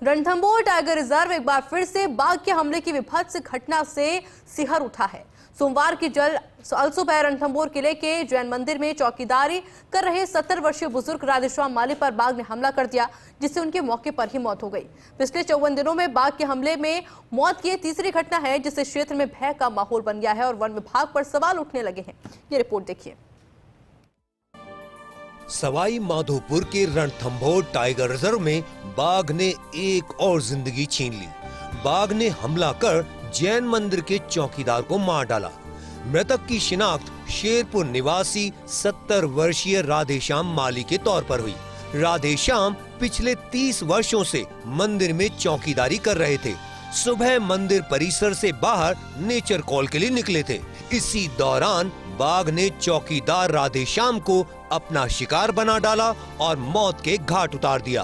Ranthambore tiger reserve एक बार फिर से बाघ के हमले की विभत्स घटना से सिहर उठा है। सोमवार की सुबह रणथंभौर किले के जैन मंदिर में चौकीदारी कर रहे 70 वर्षीय बुजुर्ग राधेश्याम माली पर बाघ ने हमला कर दिया, जिससे उनके मौके पर ही मौत हो गई। पिछले 54 दिनों में बाघ के हमले में मौत की तीसरी घटना है, जिससे क्षेत्र में भय का माहौल बन गया है और वन विभाग पर सवाल उठने लगे हैं। ये रिपोर्ट देखिए। सवाई माधोपुर के रणथंभौर टाइगर रिजर्व में बाघ ने एक और जिंदगी छीन ली। बाघ ने हमला कर जैन मंदिर के चौकीदार को मार डाला। मृतक की शिनाख्त शेरपुर निवासी 70 वर्षीय राधेश्याम माली के तौर पर हुई। राधेश्याम पिछले 30 वर्षों से मंदिर में चौकीदारी कर रहे थे। सुबह मंदिर परिसर से बाहर नेचर कॉल के लिए निकले थे। इसी दौरान बाघ ने चौकीदार राधेश्याम को अपना शिकार बना डाला और मौत के घाट उतार दिया।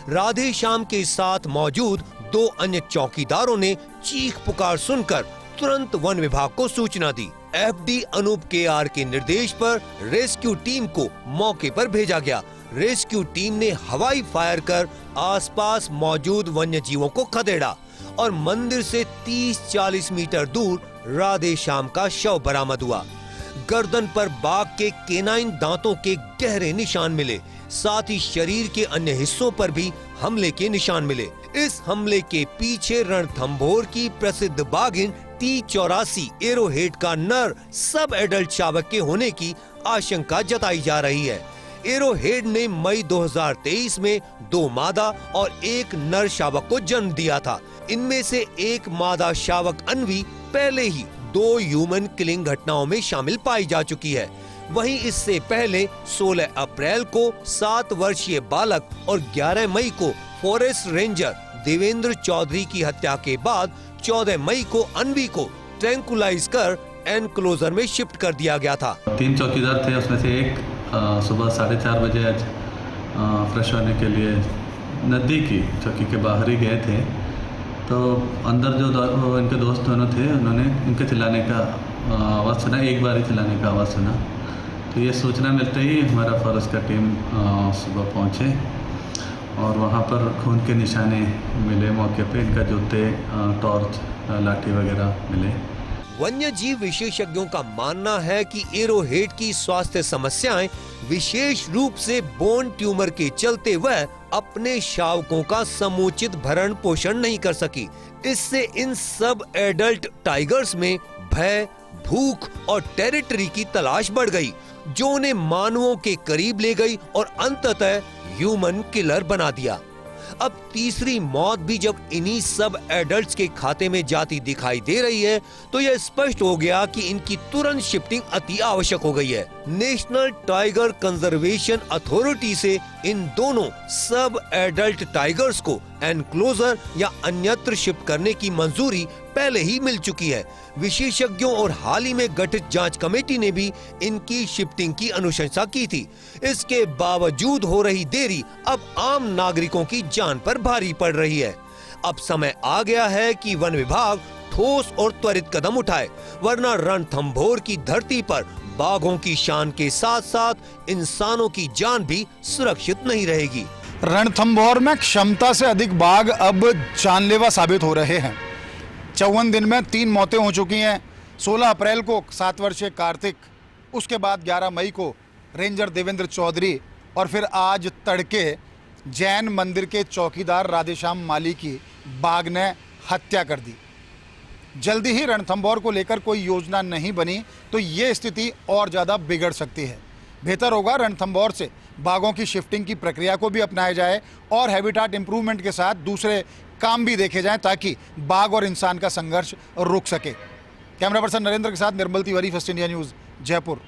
राधेश्याम के साथ मौजूद 2 अन्य चौकीदारों ने चीख पुकार सुनकर तुरंत वन विभाग को सूचना दी। एफडी अनूप केआर के निर्देश पर रेस्क्यू टीम को मौके पर भेजा गया। रेस्क्यू टीम ने हवाई फायर कर आसपास मौजूद वन्य जीवों को खदेड़ा और मंदिर से 30-40 मीटर दूर राधेश्याम का शव बरामद हुआ। गर्दन पर बाघ के केनाइन दांतों के गहरे निशान मिले, साथ ही शरीर के अन्य हिस्सों पर भी हमले के निशान मिले। इस हमले के पीछे रणथंभौर की प्रसिद्ध बाघिन T84 एरोहेड का नर सब एडल्ट शावक के होने की आशंका जताई जा रही है। एरोहेड ने मई 2023 में 2 मादा और 1 नर शावक को जन्म दिया था। इनमें से एक मादा शावक अन्वी पहले ही 2 ह्यूमन किलिंग घटनाओं में शामिल पाई जा चुकी है। वहीं इससे पहले 16 अप्रैल को 7 वर्षीय बालक और 11 मई को फॉरेस्ट रेंजर देवेंद्र चौधरी की हत्या के बाद 14 मई को अन्वी को ट्रैंकुलाइज कर एनक्लोजर में शिफ्ट कर दिया गया था। 3 चौकीदार थे, उसमें से एक सुबह 4:30 बजे आज फ्रेश होने के लिए नज़दीकी चौकी के बाहर ही गए थे। तो अंदर जो इनके दोस्त दोनों थे, उन्होंने इनके चिल्लाने का आवाज़ सुना, एक बार ही चिल्लाने का आवाज़ सुना। तो ये सूचना मिलते ही हमारा फॉरेस्ट का टीम सुबह पहुँचे और वहाँ पर खून के निशाने मिले। मौके पे इनका जूते, टॉर्च, लाठी वगैरह मिले। वन्य जीव विशेषज्ञों का मानना है कि एरोहेड की स्वास्थ्य समस्याएं विशेष रूप से बोन ट्यूमर के चलते वह अपने शावकों का समुचित भरण पोषण नहीं कर सकी। इससे इन सब एडल्ट टाइगर्स में भय, भूख और टेरिटरी की तलाश बढ़ गई, जो उन्हें मानवों के करीब ले गई और अंततः ह्यूमन किलर बना दिया। अब तीसरी मौत भी जब इन्हीं सब एडल्ट्स के खाते में जाती दिखाई दे रही है, तो यह स्पष्ट हो गया कि इनकी तुरंत शिफ्टिंग अति आवश्यक हो गई है। नेशनल टाइगर कंजर्वेशन अथॉरिटी से इन दोनों सब एडल्ट टाइगर्स को एनक्लोजर या अन्यत्र शिफ्ट करने की मंजूरी पहले ही मिल चुकी है। विशेषज्ञों और हाल ही में गठित जांच कमेटी ने भी इनकी शिफ्टिंग की अनुशंसा की थी। इसके बावजूद हो रही देरी अब आम नागरिकों की जान पर भारी पड़ रही है। अब समय आ गया है कि वन विभाग ठोस और त्वरित कदम उठाए, वरना रणथंभौर की धरती पर बाघों की शान के साथ साथ इंसानों की जान भी सुरक्षित नहीं रहेगी। रणथंभौर में क्षमता से अधिक बाघ अब जानलेवा साबित हो रहे हैं। 54 दिन में 3 मौतें हो चुकी हैं। 16 अप्रैल को 7 वर्षीय कार्तिक, उसके बाद 11 मई को रेंजर देवेंद्र चौधरी और फिर आज तड़के जैन मंदिर के चौकीदार राधेश्याम माली की बाघ ने हत्या कर दी। जल्दी ही रणथंभौर को लेकर कोई योजना नहीं बनी तो ये स्थिति और ज़्यादा बिगड़ सकती है। बेहतर होगा रणथंभौर से बाघों की शिफ्टिंग की प्रक्रिया को भी अपनाया जाए और हैबिटाट इंप्रूवमेंट के साथ दूसरे काम भी देखे जाएं, ताकि बाघ और इंसान का संघर्ष रुक सके। कैमरा पर्सन नरेंद्र के साथ Nirmal Tiwari, first India news, Jaipur.